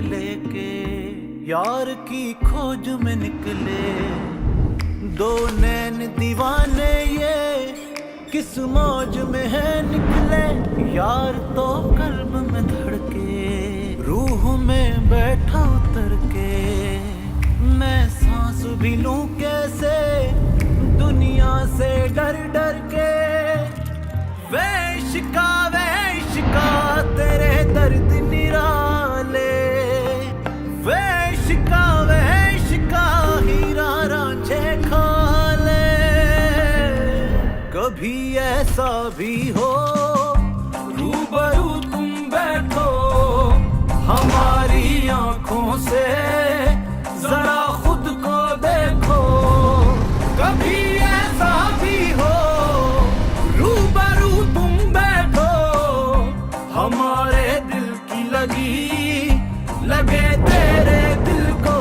लेके यार की खोज में निकले। दो नैन दीवाने ये किस मौज में है निकले। यार तो कल्ब में धड़के रूह में बैठा उतर के। मैं सांस भी लूं कैसे दुनिया से डर डर के। वे इश्का तेरे दर्द निराले। वे इश्का हीरा रांझे खाले। कभी ऐसा भी हो रूबरू तुम बैठो हमारी आंखों से जरा खुद को देखो। कभी ऐसा भी हो रूबरू तुम बैठो हमारे दिल की लगे तेरे दिल को।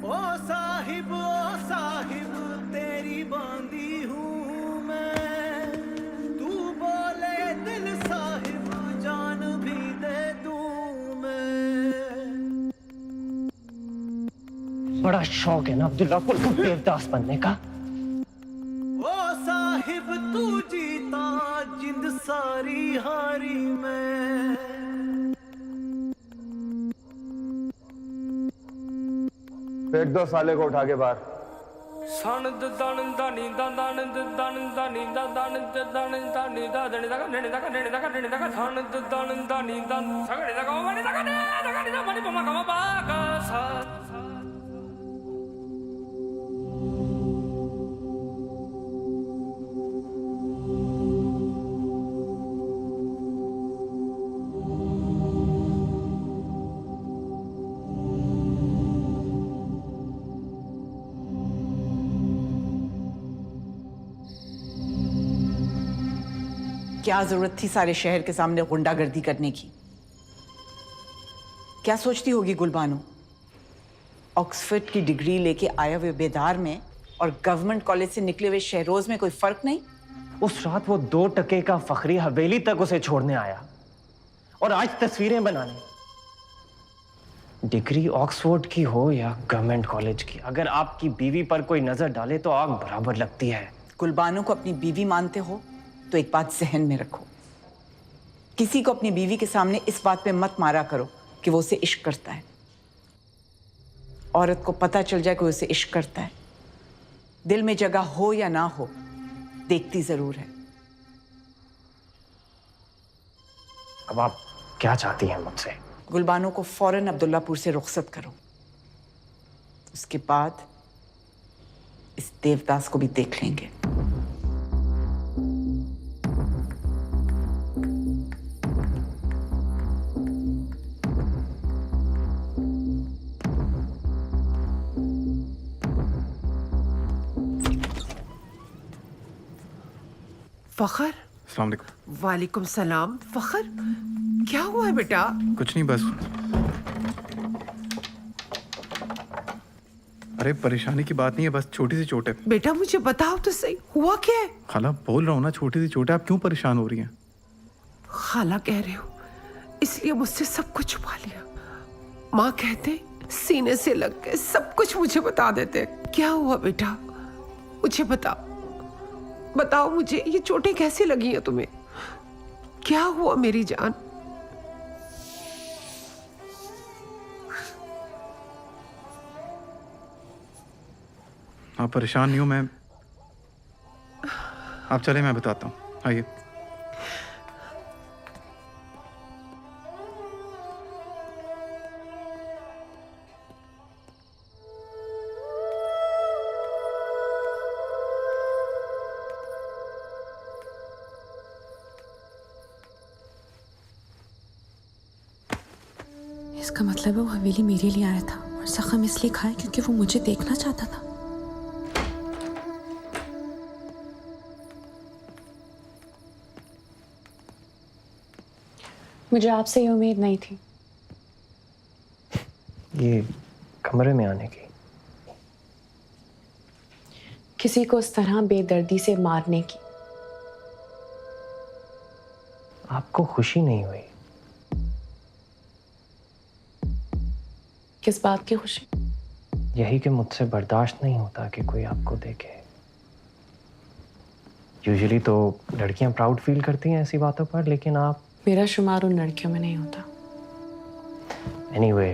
ओ साहिब तेरी बांधी हूँ मैं। तू बोले दिल साहिब जान भी दे दूँ मैं। बड़ा शौक है ना अब्दुल्ला को देवदास बनने का। ओ साहिब तू जीता जिंद सारी हारी मैं। फेंक दो साले को उठा के बाहर। क्या जरूरत थी सारे शहर के सामने गुंडागर्दी करने की? क्या सोचती होगी गुलबानो? ऑक्सफोर्ड की डिग्री लेके आए हुए बेदार में और गवर्नमेंट कॉलेज से निकले हुए शहरोज में कोई फर्क नहीं? उस रात वो 2 टके का फखरी हवेली तक उसे छोड़ने आया और आज तस्वीरें बनाने। डिग्री ऑक्सफोर्ड की हो या गवर्नमेंट कॉलेज की, अगर आपकी बीवी पर कोई नजर डाले तो आग बराबर लगती है। गुलबानो को अपनी बीवी मानते हो तो एक बात जहन में रखो, किसी को अपनी बीवी के सामने इस बात पे मत मारा करो कि वो उसे इश्क करता है। औरत को पता चल जाए कि वो उसे इश्क करता है, दिल में जगह हो या ना हो, देखती जरूर है। अब आप क्या चाहती हैं मुझसे? गुलबानो को फौरन अब्दुल्लापुर से रुखसत करो। उसके बाद इस देवदास को भी देख लेंगे। फखर। अस्सलाम वालेकुम। वालेकुम सलाम। फखर क्या हुआ है बेटा? कुछ नहीं, बस अरे परेशानी की बात नहीं है, बस छोटी सी चोट है। बेटा मुझे बताओ तो सही, हुआ क्या है? खाला बोल रहा हूँ ना, छोटी सी चोट है, आप क्यों परेशान हो रही हैं? खाला कह रहे हो इसलिए मुझसे सब कुछ छुपा लिया। माँ कहते सीने से लग के सब कुछ मुझे बता देते। क्या हुआ बेटा मुझे बताओ मुझे, ये चोटें कैसी लगी हैं तुम्हें? क्या हुआ मेरी जान? आप परेशान नहीं हो, मैं आप चले, मैं बताता हूँ, आइए। इसका मतलब है वो हवेली मेरे लिए आया था और जख्म इसलिए खाया क्योंकि वो मुझे देखना चाहता था। मुझे आपसे ये उम्मीद नहीं थी। ये कमरे में आने की? किसी को इस तरह बेदर्दी से मारने की। आपको खुशी नहीं हुई? किस बात की खुशी? यही कि मुझसे बर्दाश्त नहीं होता कि कोई आपको देखे। यूजुअली तो लड़कियां प्राउड फील करती हैं ऐसी बातों पर, लेकिन आप। मेरा शुमार उन लड़कियों में नहीं होता। एनीवे,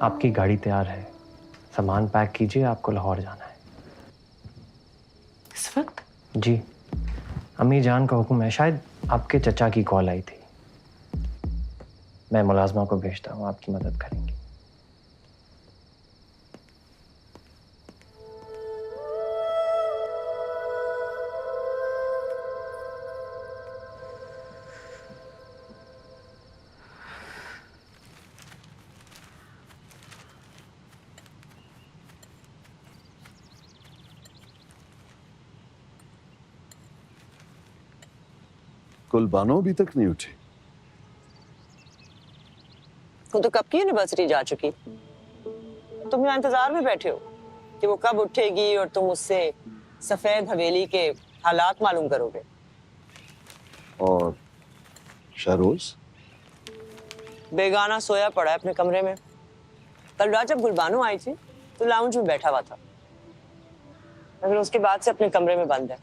आपकी गाड़ी तैयार है, सामान पैक कीजिए, आपको लाहौर जाना है। इस वक्त? जी, अम्मी जान का हुक्म है। शायद आपके चचा की कॉल आई थी। मैं मुलाजमा को भेजता हूँ, आपकी मदद करेंगे। गुलबानो अभी तक नहीं उठी। वो तो कब की यूनिवर्सिटी जा चुकी। तुम यहाँ इंतजार में बैठे हो कि वो कब उठेगी और तुम उससे सफेद हवेली के हालात मालूम करोगे। और शहरोज बेगाना सोया पड़ा है अपने कमरे में। कल रात जब गुलबानो आई थी तो लाउंज में बैठा हुआ था, मगर उसके बाद से अपने कमरे में बंद है।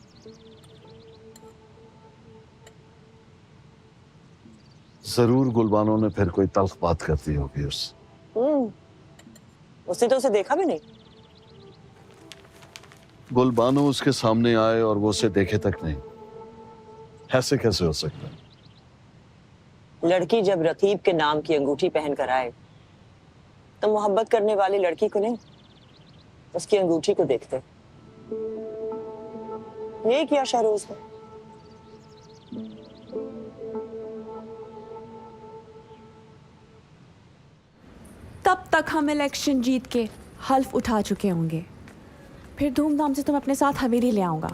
जरूर गुलबानो ने फिर कोई तल्ख बात कर दी होगी उसने तो उसे देखा भी नहीं। गुलबानो उसके सामने आए और वो उसे देखे तक नहीं, ऐसे कैसे हो सकता है? लड़की जब रकीब के नाम की अंगूठी पहन कर आए तो मोहब्बत करने वाली लड़की को नहीं, उसकी अंगूठी को देखते। यही किया शहरोज ने। तब तक हम इलेक्शन जीत के हल्फ उठा चुके होंगे, फिर धूमधाम से तुम अपने साथ हवेली ले आऊंगा।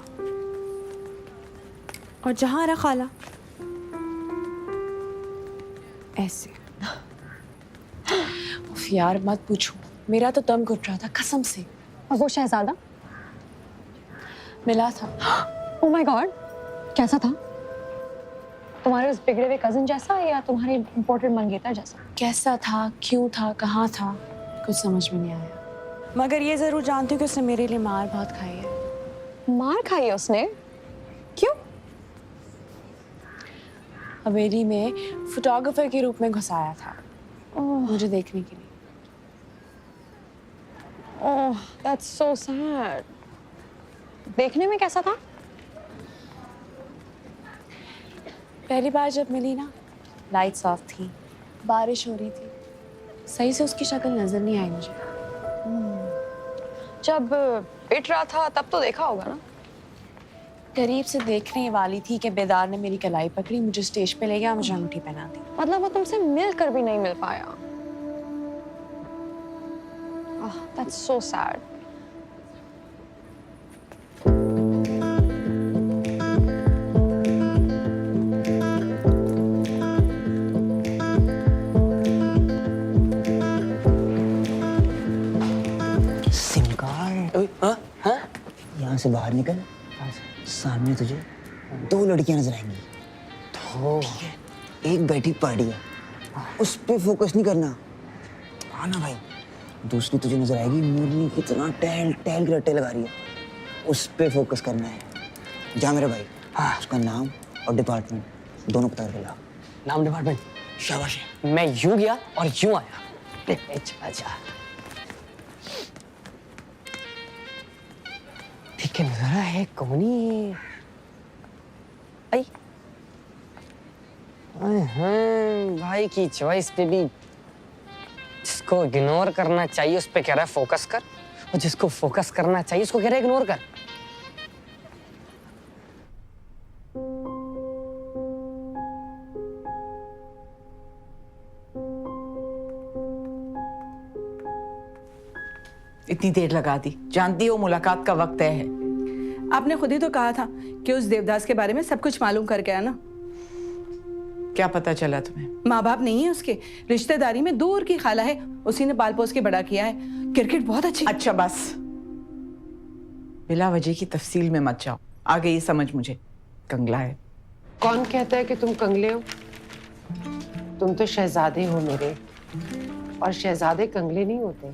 और जहां रहा खाला ऐसे। उफ यार मत पूछो, मेरा तो दम घुट रहा था कसम से। और वो शहजादा मिला था। ओह माय गॉड, कैसा था? तुम्हारे उस बिगड़े हुए कजिन जैसा या तुम्हारे इम्पोर्टेड मंगेतर जैसा? कैसा था, क्यों था, कहाँ था, कुछ समझ में नहीं आया। मगर ये जरूर जानती हूँ कि उसने मेरे लिए मार बहुत खाई है। मार खाई है उसने? क्यों? हवेली में फोटोग्राफर के रूप में घुसाया था मुझे देखने के लिए। Oh that's so sad. देखने में कैसा था? पहली बार जब मिली ना, लाइट्स ऑफ थी, बारिश हो रही थी, सही से उसकी शक्ल नजर नहीं आई मुझे। जब पिट रहा था तब तो देखा होगा ना? करीब से देखने वाली थी कि बेदार ने मेरी कलाई पकड़ी, मुझे स्टेज पे ले गया, मुझे अंगूठी पहना दी। मतलब वो तुमसे मिलकर भी नहीं मिल पाया। That's so sad. यहाँ से बाहर निकल, सामने तुझे 2 लड़कियां नजर आएंगी। तो एक बैठी पार्टी है, उस पे फोकस नहीं करना। हाँ ना भाई। दूसरी तुझे नजर आएगी, मुरली की तरह टहल टहल के रट्टे लगा रही है, उस पे फोकस करना है। जा मेरे भाई। हाँ। उसका नाम और डिपार्टमेंट दोनों पता कर ला। नाम डिपार्टमेंट? शाबाश है। मैं यूं गया और यूं आया। अच्छा ठीक है, नजर है कौन ही? आई भाई की चॉइस पे भी जिसको इग्नोर करना चाहिए उस पे कह रहा है फोकस कर, और जिसको फोकस करना चाहिए उसको कह रहा है इग्नोर कर। इतनी देर लगा दी, जानती हो मुलाकात का वक्त है। आपने खुद ही तो कहा था कि उस देवदास के बारे में सब कुछ मालूम करके आना। क्या पता चला तुम्हें? माँ बाप नहीं है उसके, रिश्तेदारी में दूर की खाला है, उसी ने पाल पोस के बड़ा किया है। क्रिकेट बहुत अच्छी। अच्छा बस, बिला वजह की तफसील में मत जाओ, आगे ये समझ मुझे कंगला है। कौन कहता है कि तुम कंगले हो? तुम तो शहजादे हो मेरे, और शहजादे कंगले नहीं होते।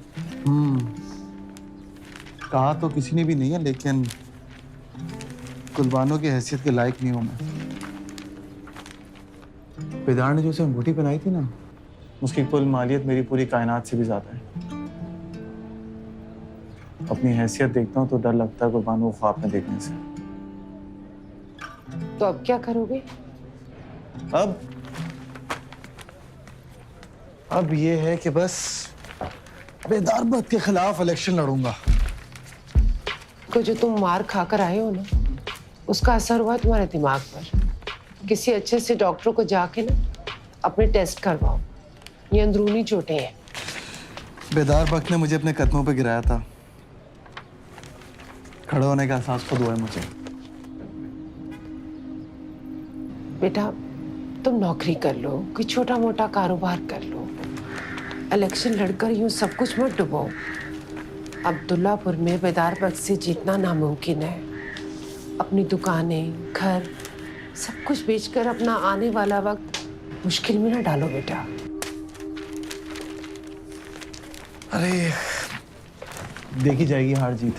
कहा तो किसी ने भी नहीं है, लेकिन कुर्बानों की हैसियत के लायक नहीं हूं मैं। बेदार ने जो उसे अंगूठी पहनाई थी ना, उसकी कुल मालियत मेरी पूरी कायनात से भी ज्यादा है। अपनी हैसियत देखता हूँ तो डर लगता है कुर्बानों को ख्वाब में देखने से। तो अब क्या करोगे? अब ये है कि बस बेदार बद के खिलाफ इलेक्शन लड़ूंगा। को जो तुम मार खाकर आए हो ना, उसका असर हुआ तुम्हारे दिमाग पर। किसी अच्छे से डॉक्टर को जाके ना अपने टेस्ट करवाओ, ये अंदरूनी चोटें हैं। बेदार बख्त ने मुझे अपने कदमों पे गिराया था, खड़े होने का एहसास खुद हुआ है मुझे। बेटा तुम नौकरी कर लो, कोई छोटा मोटा कारोबार कर लो, इलेक्शन लड़कर यूं सब कुछ मत डुबो। अब्दुल्लापुर में बेदार बख्त से जीतना नामुमकिन है। अपनी दुकानें, घर सब कुछ बेचकर अपना आने वाला वक्त मुश्किल में ना डालो बेटा। अरे देखी जाएगी हार जीत,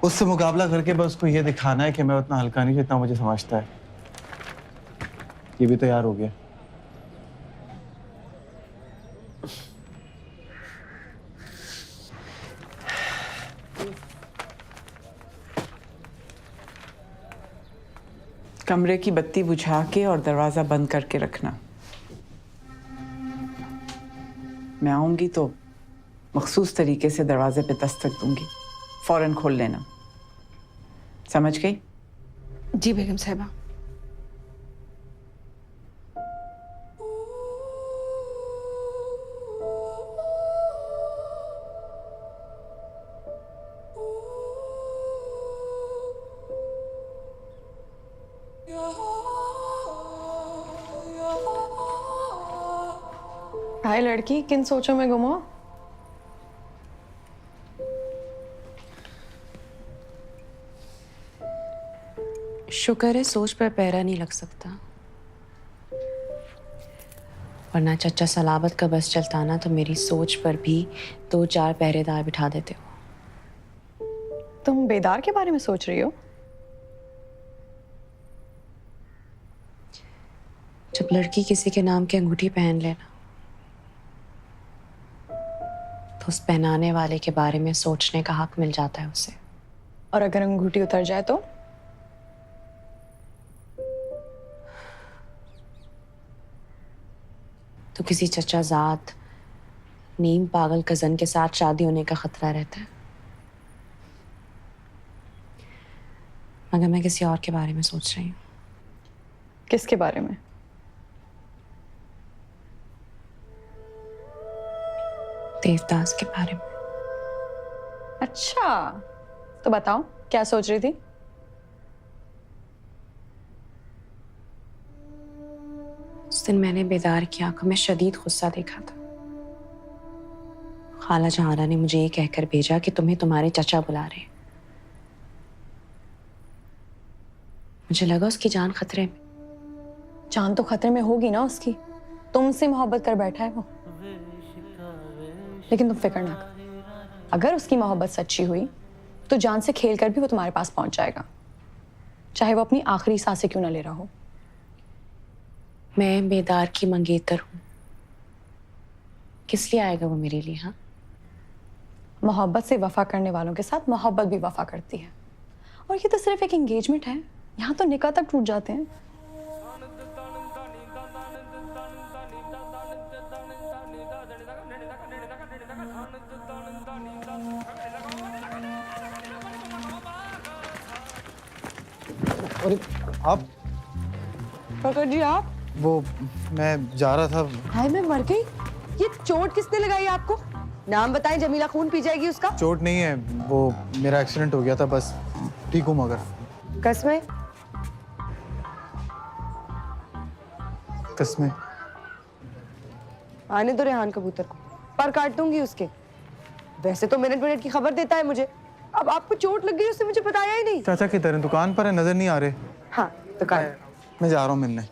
उससे मुकाबला करके बस उसको ये दिखाना है कि मैं उतना हल्का नहीं जितना मुझे समझता है। ये भी तैयार हो गया। कमरे की बत्ती बुझा के और दरवाजा बंद करके रखना। मैं आऊंगी तो मखसूस तरीके से दरवाजे पे दस्तक दूंगी, फौरन खोल लेना। समझ गई? जी बेगम साहिबा। हाय लड़की, किन सोचों में गुम हो? शुक्र है सोच पर पहरा नहीं लग सकता, वरना चचा सलाबत का बस चलता ना तो मेरी सोच पर भी 2-4 पहरेदार बिठा देते हो। तुम बेदार के बारे में सोच रही हो? जब लड़की किसी के नाम की अंगूठी पहन लेना तो उस पहनाने वाले के बारे में सोचने का हक मिल जाता है उसे। और अगर अंगूठी उतर जाए तो? तो किसी चचा जात नीम पागल कजन के साथ शादी होने का खतरा रहता है। मगर मैं किसी और के बारे में सोच रही हूँ। किसके बारे में? देवदास के बारे में। अच्छा, तो बताओ क्या सोच रही थी? उस दिन मैंने बेदार की आंखों में शदीद गुस्सा देखा था। खाला जहाना ने मुझे ये कहकर भेजा कि तुम्हें तुम्हारे चचा बुला रहे हैं। मुझे लगा उसकी जान खतरे में। जान तो खतरे में होगी ना उसकी, तुमसे मोहब्बत कर बैठा है वो। लेकिन तुम फिक्र ना कर, अगर उसकी मोहब्बत सच्ची हुई तो जान से खेल कर भी वो तुम्हारे पास पहुंच जाएगा, चाहे वो अपनी आखिरी सांसें क्यों ना ले रहा हो। मैं बेदार की मंगेतर हूं, किस लिए आएगा वो मेरे लिए? हाँ, मोहब्बत से वफा करने वालों के साथ मोहब्बत भी वफा करती है। और ये तो सिर्फ एक एंगेजमेंट है, यहाँ तो निकाह तक टूट जाते हैं। अरे आप? प्रकट जी आप? वो मैं जा रहा था। हाय मैं मर गई। ये चोट किसने लगाई आपको? नाम बताएं, जमीला खून पी जाएगी उसका। चोट नहीं है, वो मेरा एक्सीडेंट हो गया था, बस ठीक हूँ। मगर कसमें? कसमें। आने दो रेहान कबूतर को, पर काट दूंगी उसके। वैसे तो मिनट मिनट की खबर देता है मुझे। अब आपको चोट लग गई उससे मुझे बताया ही नहीं। चाचा किधर हैं? दुकान पर है, नजर नहीं आ रहे। हाँ दुकान। मैं जा रहा हूँ मिलने।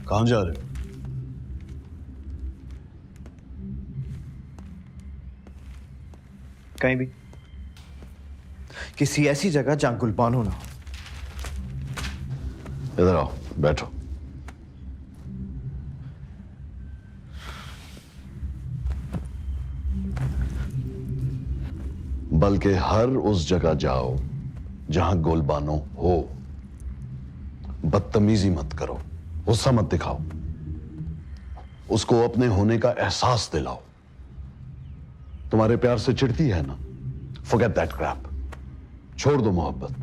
कहाँ जा रहे हो? कहीं भी, किसी ऐसी जगह जहां गुलबान हो ना। इधर आओ, बैठो। बल्कि हर उस जगह जाओ जहां गुलबानो हो। बदतमीजी मत करो, गुस्सा मत दिखाओ, उसको अपने होने का एहसास दिलाओ। तुम्हारे प्यार से चिढ़ती है ना, फॉरगेट दैट क्रैप। छोड़ दो मोहब्बत,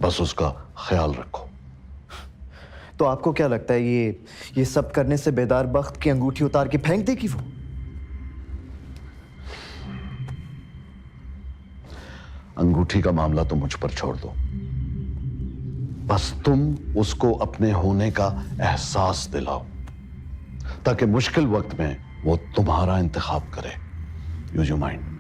बस उसका ख्याल रखो। तो आपको क्या लगता है ये सब करने से बेदार बख्त की अंगूठी उतार के फेंक देगी वो? अंगूठी का मामला तो मुझ पर छोड़ दो, बस तुम उसको अपने होने का एहसास दिलाओ ताकि मुश्किल वक्त में वो तुम्हारा इंतखाब करे। Use your mind.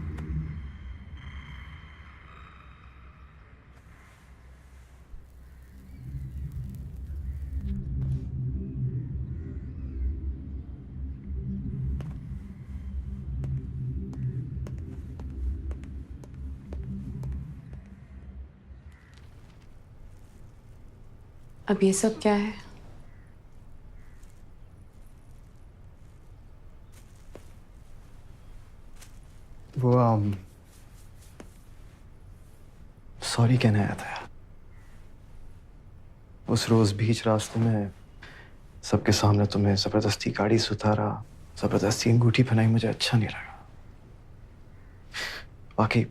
अब ये सब क्या है? वो सॉरी कहने आया था यार। उस रोज बीच रास्ते में सबके सामने तुम्हें जबरदस्ती गाड़ी से उतारा, जबरदस्ती अंगूठी पहनाई, मुझे अच्छा नहीं लगा। वाकई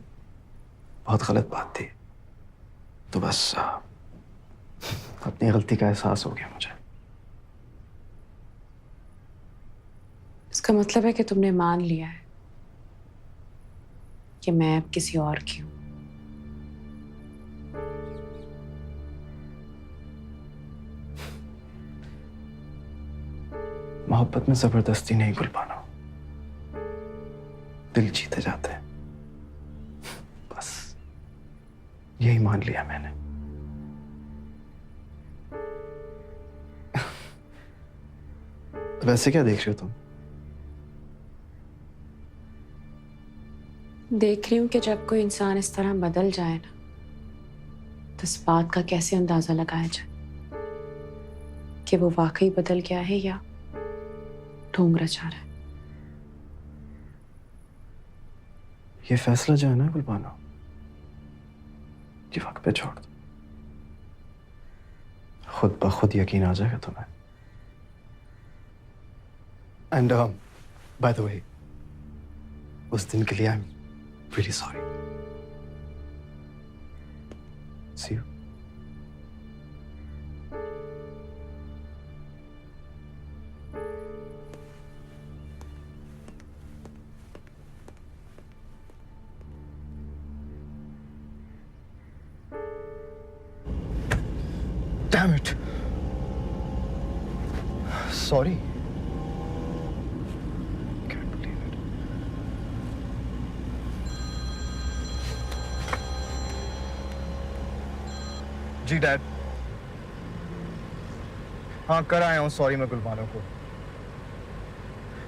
बहुत गलत बात थी। तो बस अपनी गलती का एहसास हो गया मुझे। इसका मतलब है कि तुमने मान लिया है कि मैं अब किसी और की हूं। मोहब्बत में जबरदस्ती नहीं गुलबानो, दिल जीते जाते हैं। बस यही मान लिया मैंने। वैसे क्या देख रहे हो तुम? देख रही हूं कि जब कोई इंसान इस तरह बदल जाए ना, तो इस बात का कैसे अंदाजा लगाया जाए कि वो वाकई बदल गया है या ढोंग रचा रहा है। ये फैसला जो है ना गुलबानो, ये वक्त पे छोड़ दो। खुद ब खुद यकीन आ जाएगा तुम्हें। एंड बाय द वे, उस दिन के लिए I am really sorry. See you. Damn it. Sorry. Can't believe it. जी डैड। हाँ कर आया हूँ सॉरी मैं गुलबानो को।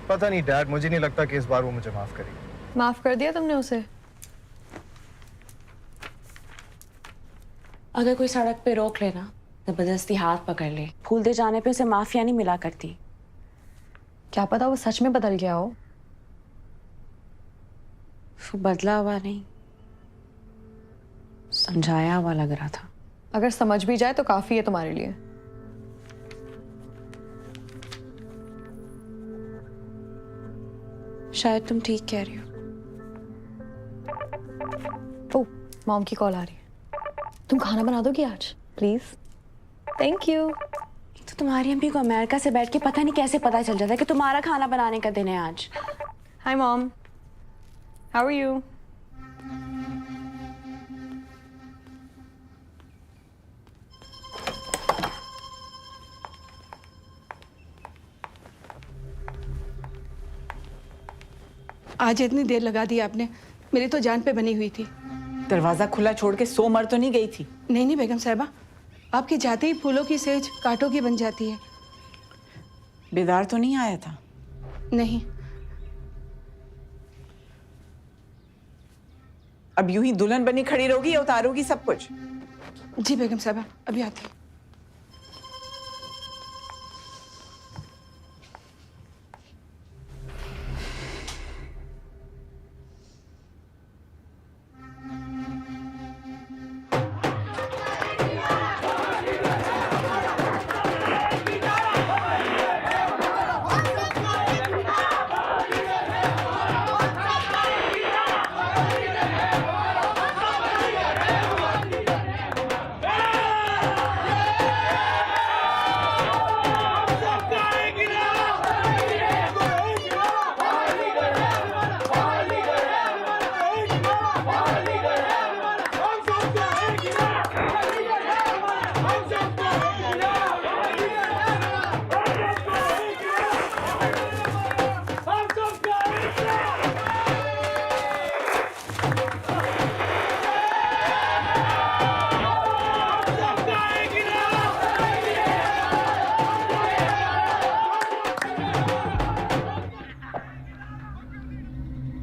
पता नहीं डैड, मुझे नहीं लगता कि इस बार वो मुझे माफ करेगी। माफ कर दिया तुमने उसे? अगर कोई सड़क पे रोक लेना, जबरदस्ती हाथ पकड़ ले, फूल दे जाने पे उसे माफिया नहीं मिला करती। क्या पता वो सच में बदल गया हो। वो बदला हुआ नहीं, समझाया हुआ लग रहा था। अगर समझ भी जाए तो काफी है तुम्हारे लिए। शायद तुम ठीक कह रही हो। ओह, मॉम की कॉल आ रही है। तुम खाना बना दोगी आज प्लीज? Thank you. तो तुम्हारी अम्मी को अमेरिका से बैठ के पता नहीं कैसे पता चल जाता है कि तुम्हारा खाना बनाने का दिन है आज। Hi mom, how are you? आज इतनी देर लगा दी आपने, मेरी तो जान पे बनी हुई थी। दरवाजा खुला छोड़ के सो मर तो नहीं गई थी? नहीं नहीं बेगम साहिबा, आपके जाते ही फूलों की सेज कांटों की बन जाती है। बेदार तो नहीं आया था? नहीं। अब यूं ही दुल्हन बनी खड़ी रहोगी या उतारोगी सब कुछ? जी बेगम साहिबा, अभी आती हूँ।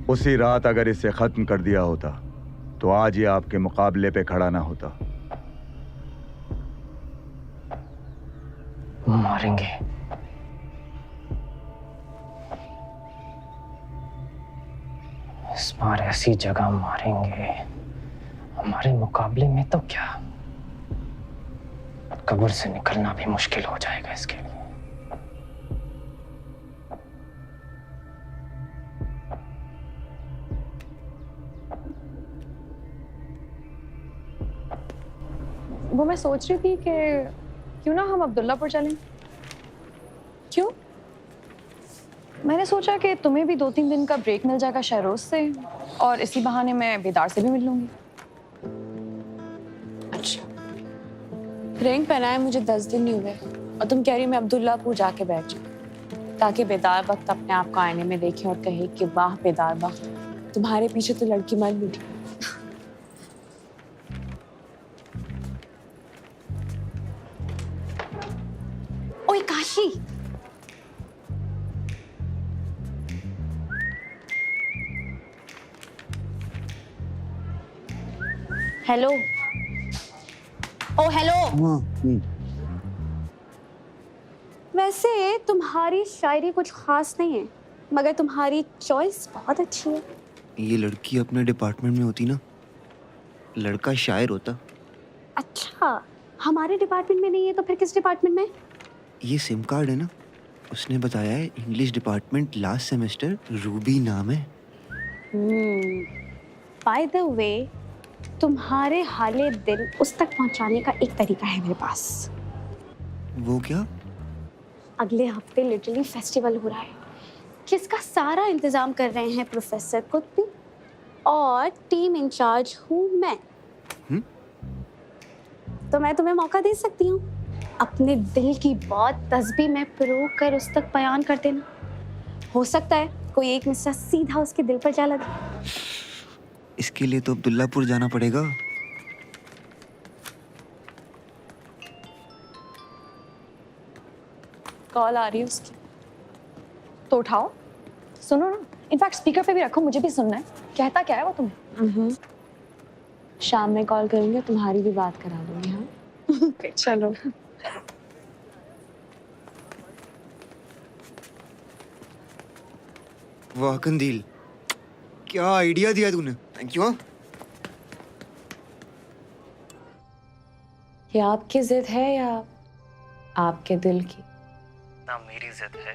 उसी रात अगर इसे खत्म कर दिया होता तो आज ये आपके मुकाबले पे खड़ा ना होता। मारेंगे। इस बार ऐसी जगह मारेंगे, हमारे मुकाबले में तो क्या, कब्र से निकलना भी मुश्किल हो जाएगा इसके लिए। वो मैं सोच रही थी कि क्यों ना हम अब्दुल्लापुर चलें। क्यों? मैंने सोचा कि तुम्हें भी 2-3 दिन का ब्रेक मिल जाएगा शहरोज से, और इसी बहाने मैं बेदार से भी मिल लूंगी। अच्छा, रिंग पहनाए मुझे 10 दिन नहीं हुए और तुम कह रही मैं अब्दुल्लापुर जाके बैठ जाऊं ताकि बेदार वक्त अपने आप को आईने में देखे और कहे कि वाह बेदार वक्त, तुम्हारे पीछे तो लड़की मर मिटी। ओए काशी, हेलो। ओ हेलो। वैसे तुम्हारी शायरी कुछ खास नहीं है, मगर तुम्हारी चॉइस बहुत अच्छी है। ये लड़की अपने डिपार्टमेंट में होती ना, लड़का शायर होता। अच्छा, हमारे डिपार्टमेंट में नहीं है तो फिर किस डिपार्टमेंट में? ये सिम कार्ड है ना, उसने बताया है English department last semester, Ruby नाम है। बाय द वे, तुम्हारे हाले दिल उस तक पहुंचाने का एक तरीका है मेरे पास। वो क्या? अगले हफ्ते लिटरली फेस्टिवल हो रहा है जिसका सारा इंतजाम कर रहे हैं प्रोफेसर कुतबी और टीम इंचार्ज हूँ मैं। तो मैं तुम्हें मौका दे सकती हूँ अपने दिल की बात तस्बीह में पिरो कर उस तक बयान कर देना। हो सकता है कोई एक मिसरा सीधा उसके दिल पर जा लगे। इसके लिए तो अब्दुल्लापुर जाना पड़ेगा। कॉल आ रही है उसकी। तो उठाओ, सुनो ना। इनफैक्ट स्पीकर पे भी रखो, मुझे भी सुनना है। कहता क्या है वो तुम्हें? शाम में कॉल करूंगी, तुम्हारी भी बात करा दूंगी। हाँ चलो। वाह कंदील, क्या आइडिया दिया तूने, थैंक यू। ये आपकी जिद है या आपके दिल की? ना मेरी जिद है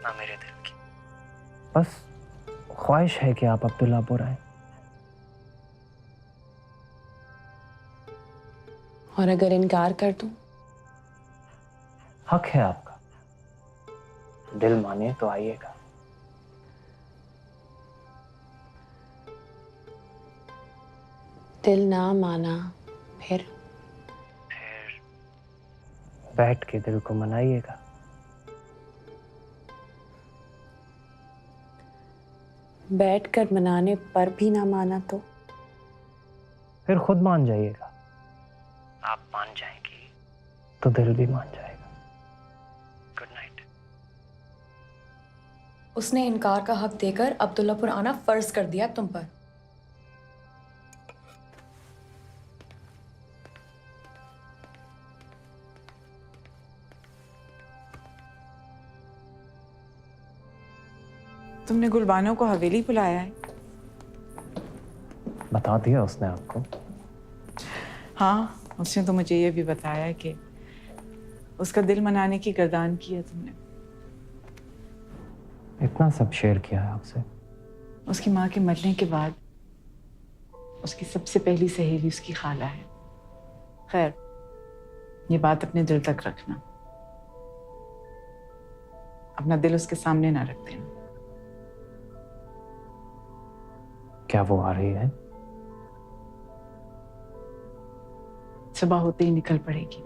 ना मेरे दिल की, बस ख्वाहिश है कि आप अब्दुल्लापुर आए। और अगर इनकार कर दूं? हक है आपका, दिल माने तो आइएगा। दिल ना माना फिर बैठ के दिल को मनाइएगा। बैठकर मनाने पर भी ना माना तो? फिर खुद मान जाइएगा। आप मान जाएंगी तो दिल भी मान जाएगा। Good night. उसने इनकार का हक देकर अब्दुल्लापुर आना फर्ज कर दिया तुम पर। तुमने गुलबानो को हवेली बुलाया है? बता दिया उसने आपको? हाँ, उसने तो मुझे ये भी बताया है कि उसका दिल मनाने की गर्दान की है तुमने। इतना सब शेयर किया है आपसे? उसकी माँ के मरने के बाद उसकी सबसे पहली सहेली उसकी खाला है। खैर, ये बात अपने दिल तक रखना, अपना दिल उसके सामने ना रख देना। क्या वो आ रही है? सुबह होते ही निकल पड़ेगी।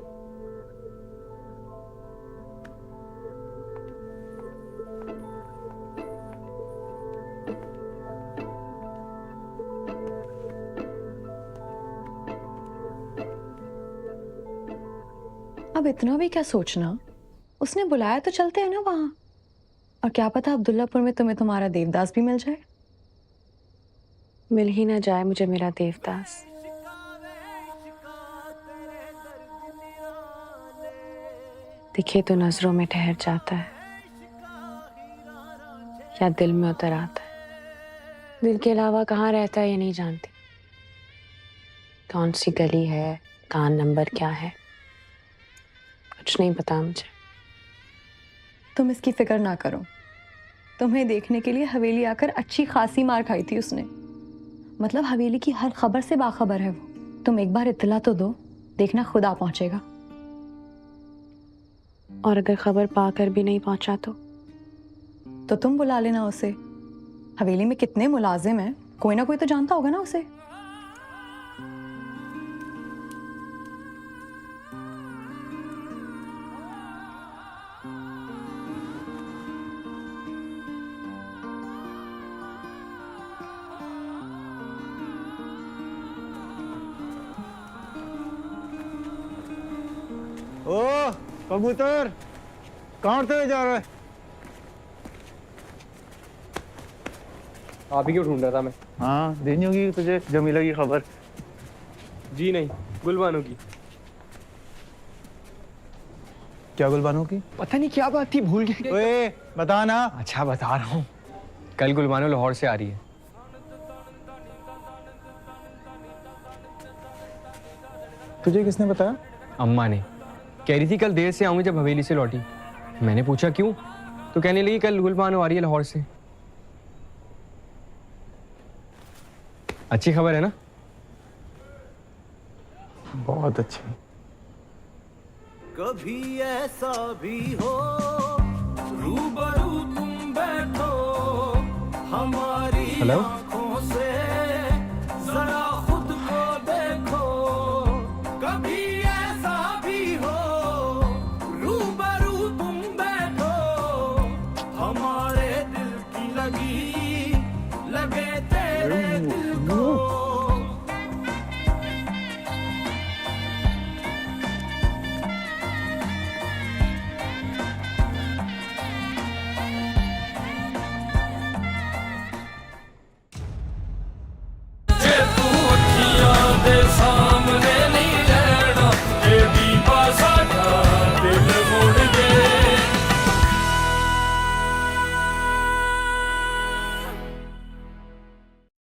अब इतना भी क्या सोचना, उसने बुलाया तो चलते हैं ना वहां। और क्या पता अब्दुल्लापुर में तुम्हें तुम्हारा देवदास भी मिल जाए। मिल ही ना जाए मुझे मेरा देवदास, दिखे तो नजरों में ठहर जाता है या दिल में उतर आता है। दिल के अलावा कहाँ रहता है ये नहीं जानती। कौन सी गली है, कहाँ नंबर क्या है, कुछ नहीं पता मुझे। तुम इसकी फिक्र ना करो। तुम्हें देखने के लिए हवेली आकर अच्छी खासी मार खाई थी उसने। मतलब हवेली की हर खबर से बाखबर है वो। तुम एक बार इत्तला तो दो, देखना खुद आ पहुंचेगा। और अगर खबर पाकर भी नहीं पहुंचा तो तुम बुला लेना उसे। हवेली में कितने मुलाजिम हैं, कोई ना कोई तो जानता होगा ना उसे। ओ कबूतर, कहाँ उड़ते जा रहा है? आप ही क्यों ढूंढ रहा था मैं? हाँ, देनी होगी तुझे जमीला की खबर। जी नहीं, गुलबानो की। क्या गुलबानो की? पता नहीं क्या बात थी, भूल गए। ओए बता ना। अच्छा बता रहा हूँ, कल गुलबानो लाहौर से आ रही है। तुझे किसने बताया? अम्मा ने। कह रही थी कल देर से आऊंगी जब हवेली से लौटी। मैंने पूछा क्यों, तो कहने लगी कल गुलबानो आ रही है लाहौर से। अच्छी खबर है ना? बहुत अच्छी। कभी ऐसा भी हो रूबरू तुम बैठो हमारी। हेलो।